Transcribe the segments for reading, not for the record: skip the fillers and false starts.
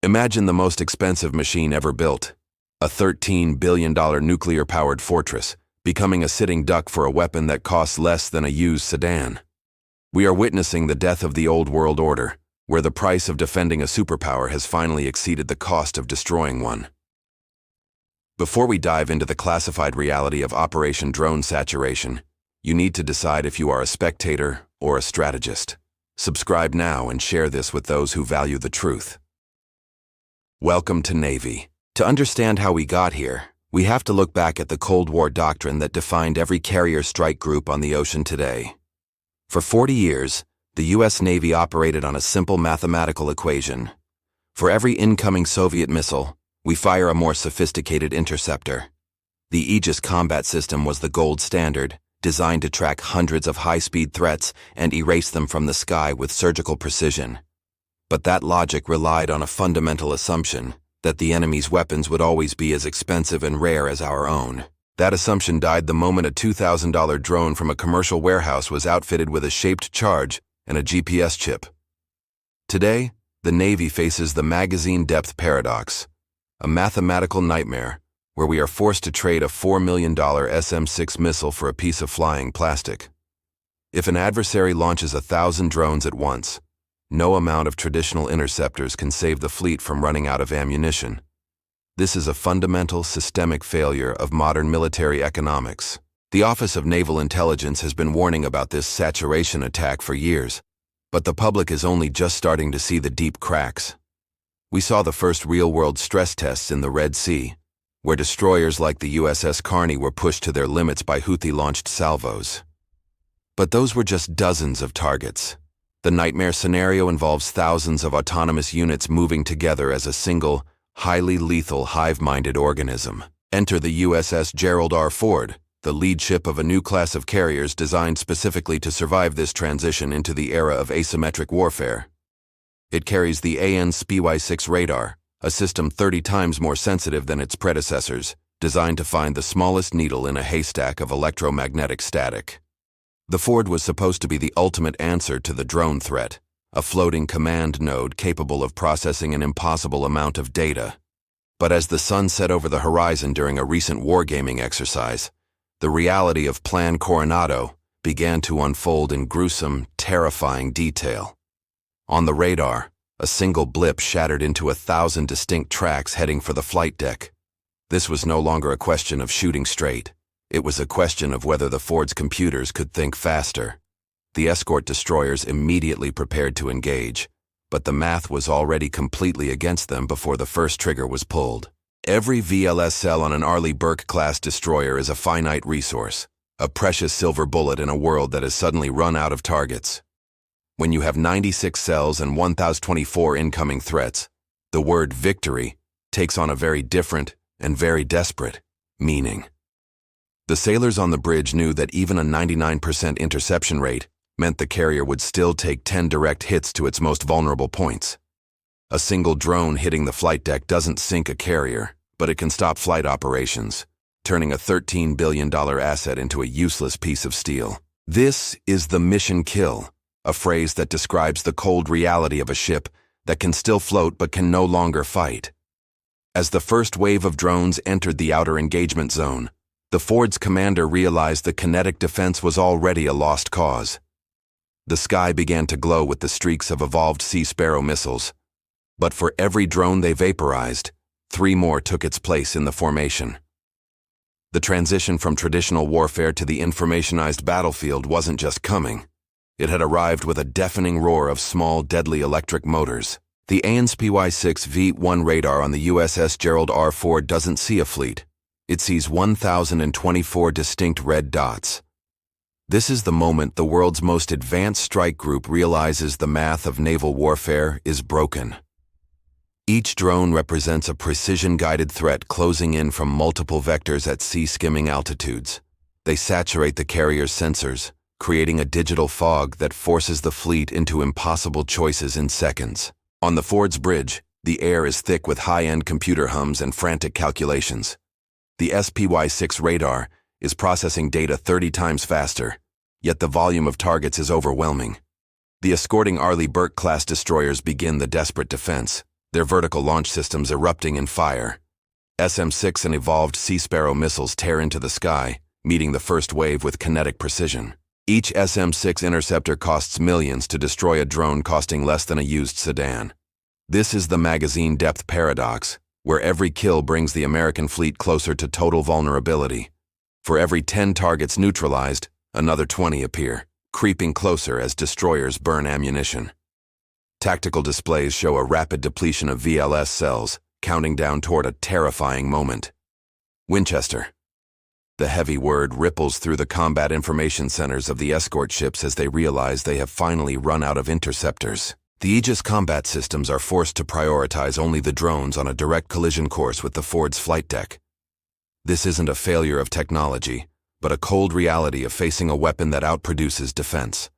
Imagine the most expensive machine ever built, a $13 billion nuclear-powered fortress, becoming a sitting duck for a weapon that costs less than a used sedan. We are witnessing the death of the old world order, where the price of defending a superpower has finally exceeded the cost of destroying one. Before we dive into the classified reality of Operation Drone Saturation, you need to decide if you are a spectator or a strategist. Subscribe now and share this with those who value the truth. Welcome to Navy. To understand how we got here, we have to look back at the Cold War doctrine that defined every carrier strike group on the ocean today. For 40 years, the U.S. Navy operated on a simple mathematical equation. For every incoming Soviet missile, we fire a more sophisticated interceptor. The Aegis combat system was the gold standard, designed to track hundreds of high-speed threats and erase them from the sky with surgical precision. But that logic relied on a fundamental assumption that the enemy's weapons would always be as expensive and rare as our own. That assumption died the moment a $2,000 drone from a commercial warehouse was outfitted with a shaped charge and a GPS chip. Today, the Navy faces the magazine depth paradox, a mathematical nightmare where we are forced to trade a $4 million SM-6 missile for a piece of flying plastic. If an adversary launches 1,000 drones at once, no amount of traditional interceptors can save the fleet from running out of ammunition. This is a fundamental systemic failure of modern military economics. The Office of Naval Intelligence has been warning about this saturation attack for years, but the public is only just starting to see the deep cracks. We saw the first real-world stress tests in the Red Sea, where destroyers like the USS Carney were pushed to their limits by Houthi-launched salvos. But those were just dozens of targets. The nightmare scenario involves thousands of autonomous units moving together as a single, highly lethal, hive-minded organism. Enter the USS Gerald R. Ford, the lead ship of a new class of carriers designed specifically to survive this transition into the era of asymmetric warfare. It carries the AN/SPY-6 radar, a system 30 times more sensitive than its predecessors, designed to find the smallest needle in a haystack of electromagnetic static. The Ford was supposed to be the ultimate answer to the drone threat, a floating command node capable of processing an impossible amount of data. But as the sun set over the horizon during a recent wargaming exercise, the reality of Plan Coronado began to unfold in gruesome, terrifying detail. On the radar, a single blip shattered into 1,000 distinct tracks heading for the flight deck. This was no longer a question of shooting straight. It was a question of whether the Ford's computers could think faster. The escort destroyers immediately prepared to engage, but the math was already completely against them before the first trigger was pulled. Every VLS cell on an Arleigh Burke-class destroyer is a finite resource, a precious silver bullet in a world that has suddenly run out of targets. When you have 96 cells and 1,024 incoming threats, the word victory takes on a very different and very desperate meaning. The sailors on the bridge knew that even a 99% interception rate meant the carrier would still take 10 direct hits to its most vulnerable points. A single drone hitting the flight deck doesn't sink a carrier, but it can stop flight operations, turning a $13 billion asset into a useless piece of steel. This is the mission kill, a phrase that describes the cold reality of a ship that can still float but can no longer fight. As the first wave of drones entered the outer engagement zone, the Ford's commander realized the kinetic defense was already a lost cause. The sky began to glow with the streaks of evolved Sea Sparrow missiles, but for every drone they vaporized, 3 more took its place in the formation. The transition from traditional warfare to the informationized battlefield wasn't just coming. It had arrived with a deafening roar of small, deadly electric motors. The AN/SPY-6 V-1 radar on the USS Gerald R. Ford doesn't see a fleet. It sees 1,024 distinct red dots. This is the moment the world's most advanced strike group realizes the math of naval warfare is broken. Each drone represents a precision-guided threat closing in from multiple vectors at sea-skimming altitudes. They saturate the carrier's sensors, creating a digital fog that forces the fleet into impossible choices in seconds. On the Ford's bridge, the air is thick with high-end computer hums and frantic calculations. The SPY-6 radar is processing data 30 times faster, yet the volume of targets is overwhelming. The escorting Arleigh Burke-class destroyers begin the desperate defense, their vertical launch systems erupting in fire. SM-6 and evolved Sea Sparrow missiles tear into the sky, meeting the first wave with kinetic precision. Each SM-6 interceptor costs millions to destroy a drone costing less than a used sedan. This is the magazine depth paradox, where every kill brings the American fleet closer to total vulnerability. For every 10 targets neutralized, another 20 appear, creeping closer as destroyers burn ammunition. Tactical displays show a rapid depletion of VLS cells, counting down toward a terrifying moment. Winchester. The heavy word ripples through the combat information centers of the escort ships as they realize they have finally run out of interceptors. The Aegis combat systems are forced to prioritize only the drones on a direct collision course with the Ford's flight deck. This isn't a failure of technology, but a cold reality of facing a weapon that outproduces defense.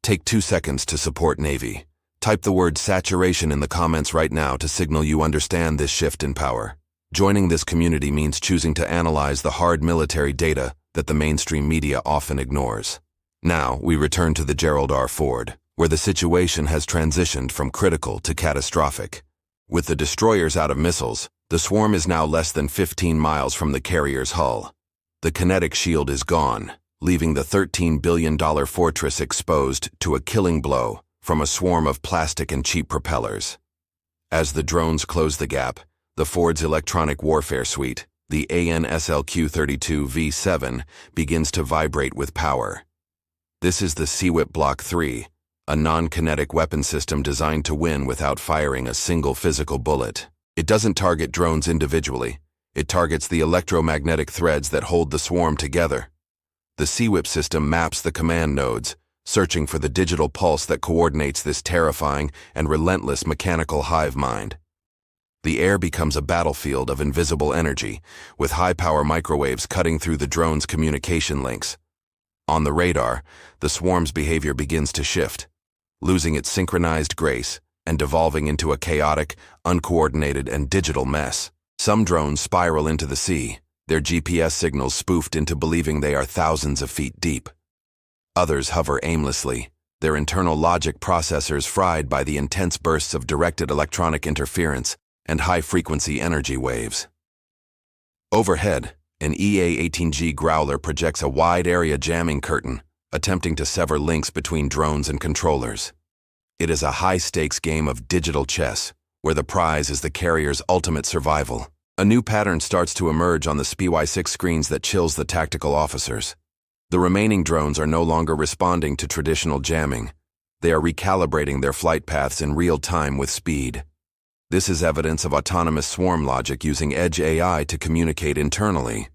Take 2 seconds to support Navy. Type the word saturation in the comments right now to signal you understand this shift in power. Joining this community means choosing to analyze the hard military data that the mainstream media often ignores. Now, we return to the Gerald R. Ford, where the situation has transitioned from critical to catastrophic. With the destroyers out of missiles, the swarm is now less than 15 miles from the carrier's hull. The kinetic shield is gone, leaving the $13 billion fortress exposed to a killing blow from a swarm of plastic and cheap propellers. As the drones close the gap, the Ford's electronic warfare suite, the ANSLQ-32V7, begins to vibrate with power. This is the SEWIP Block 3, a non-kinetic weapon system designed to win without firing a single physical bullet. It doesn't target drones individually. It targets the electromagnetic threads that hold the swarm together. The SEWIP system maps the command nodes, searching for the digital pulse that coordinates this terrifying and relentless mechanical hive mind. The air becomes a battlefield of invisible energy, with high-power microwaves cutting through the drone's communication links. On the radar, the swarm's behavior begins to shift, losing its synchronized grace and devolving into a chaotic, uncoordinated, and digital mess. Some drones spiral into the sea, their GPS signals spoofed into believing they are thousands of feet deep. Others hover aimlessly, their internal logic processors fried by the intense bursts of directed electronic interference and high-frequency energy waves. Overhead, an EA-18G Growler projects a wide-area jamming curtain, attempting to sever links between drones and controllers. It is a high-stakes game of digital chess, where the prize is the carrier's ultimate survival. A new pattern starts to emerge on the SPY-6 screens that chills the tactical officers. The remaining drones are no longer responding to traditional jamming. They are recalibrating their flight paths in real time with speed. This is evidence of autonomous swarm logic using edge AI to communicate internally.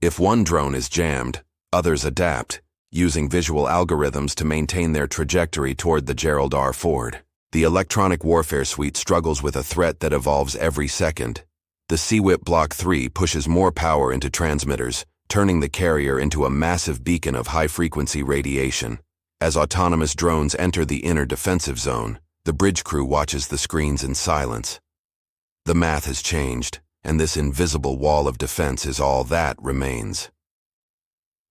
If one drone is jammed, others adapt, using visual algorithms to maintain their trajectory toward the Gerald R. Ford. The electronic warfare suite struggles with a threat that evolves every second. The SEWIP Block 3 pushes more power into transmitters, turning the carrier into a massive beacon of high-frequency radiation. As autonomous drones enter the inner defensive zone, the bridge crew watches the screens in silence. The math has changed, and this invisible wall of defense is all that remains.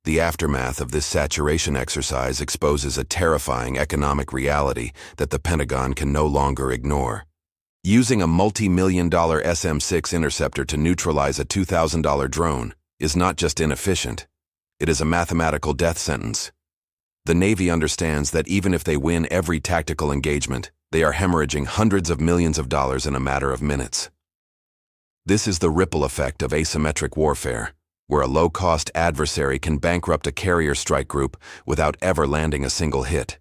The aftermath of this saturation exercise exposes a terrifying economic reality that the Pentagon can no longer ignore. Using a multi-million-dollar SM-6 interceptor to neutralize a $2,000 drone is not just inefficient, it is a mathematical death sentence. The Navy understands that even if they win every tactical engagement, they are hemorrhaging hundreds of millions of dollars in a matter of minutes. This is the ripple effect of asymmetric warfare, where a low-cost adversary can bankrupt a carrier strike group without ever landing a single hit.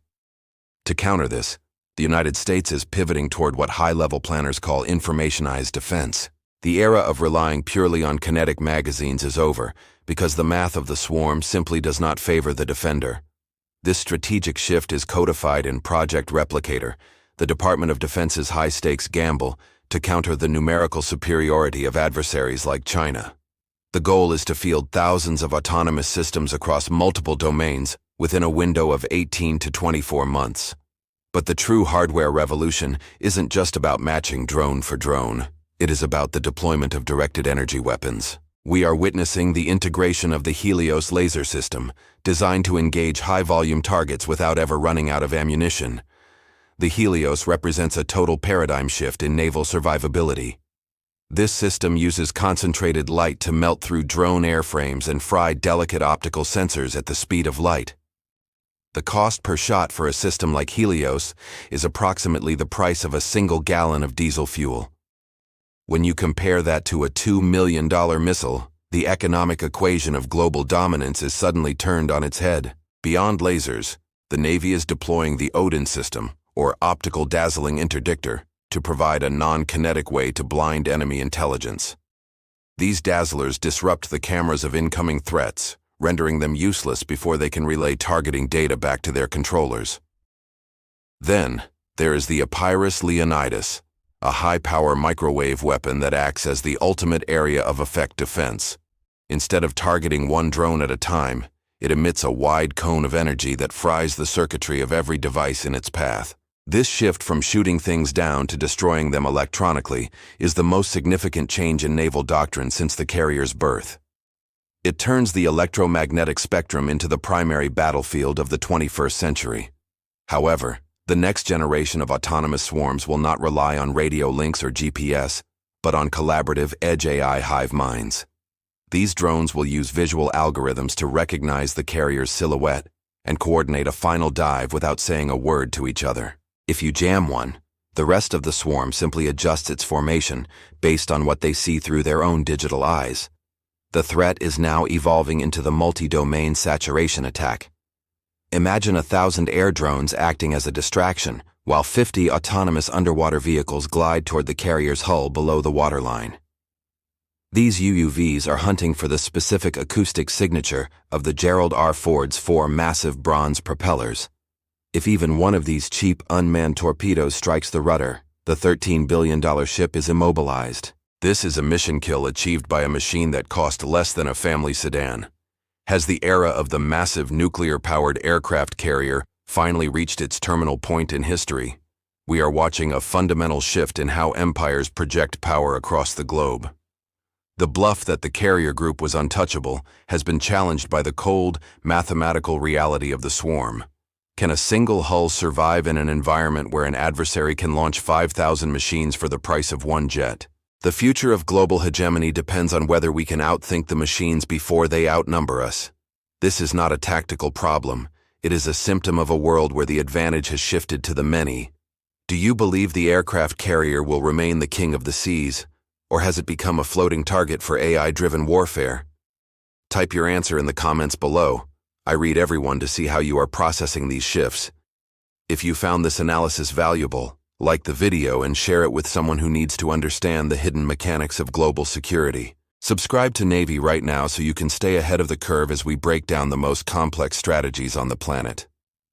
To counter this, the United States is pivoting toward what high-level planners call informationized defense. The era of relying purely on kinetic magazines is over because the math of the swarm simply does not favor the defender. This strategic shift is codified in Project Replicator, the Department of Defense's high-stakes gamble to counter the numerical superiority of adversaries like China. The goal is to field thousands of autonomous systems across multiple domains within a window of 18 to 24 months. But the true hardware revolution isn't just about matching drone for drone. It is about the deployment of directed energy weapons. We are witnessing the integration of the Helios laser system, designed to engage high-volume targets without ever running out of ammunition. The Helios represents a total paradigm shift in naval survivability. This system uses concentrated light to melt through drone airframes and fry delicate optical sensors at the speed of light. The cost per shot for a system like Helios is approximately the price of a single gallon of diesel fuel. When you compare that to a $2 million missile, the economic equation of global dominance is suddenly turned on its head. Beyond lasers, the Navy is deploying the Odin system, or optical dazzling interdictor, to provide a non-kinetic way to blind enemy intelligence. These dazzlers disrupt the cameras of incoming threats, rendering them useless before they can relay targeting data back to their controllers. Then, there is the Epirus Leonidas, a high-power microwave weapon that acts as the ultimate area of effect defense. Instead of targeting one drone at a time, it emits a wide cone of energy that fries the circuitry of every device in its path. This shift from shooting things down to destroying them electronically is the most significant change in naval doctrine since the carrier's birth. It turns the electromagnetic spectrum into the primary battlefield of the 21st century. However, the next generation of autonomous swarms will not rely on radio links or GPS, but on collaborative edge AI hive minds. These drones will use visual algorithms to recognize the carrier's silhouette and coordinate a final dive without saying a word to each other. If you jam one, the rest of the swarm simply adjusts its formation based on what they see through their own digital eyes. The threat is now evolving into the multi-domain saturation attack. Imagine 1,000 air drones acting as a distraction, while 50 autonomous underwater vehicles glide toward the carrier's hull below the waterline. These UUVs are hunting for the specific acoustic signature of the Gerald R. Ford's 4 massive bronze propellers. If even one of these cheap, unmanned torpedoes strikes the rudder, the $13 billion ship is immobilized. This is a mission kill achieved by a machine that cost less than a family sedan. Has the era of the massive nuclear-powered aircraft carrier finally reached its terminal point in history? We are watching a fundamental shift in how empires project power across the globe. The bluff that the carrier group was untouchable has been challenged by the cold, mathematical reality of the swarm. Can a single hull survive in an environment where an adversary can launch 5,000 machines for the price of one jet? The future of global hegemony depends on whether we can outthink the machines before they outnumber us. This is not a tactical problem. It is a symptom of a world where the advantage has shifted to the many. Do you believe the aircraft carrier will remain the king of the seas, or has it become a floating target for AI-driven warfare? Type your answer in the comments below. I read everyone to see how you are processing these shifts. If you found this analysis valuable, like the video and share it with someone who needs to understand the hidden mechanics of global security. Subscribe to Navy right now so you can stay ahead of the curve as we break down the most complex strategies on the planet.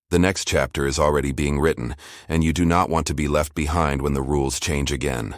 The next chapter is already being written, and you do not want to be left behind when the rules change again.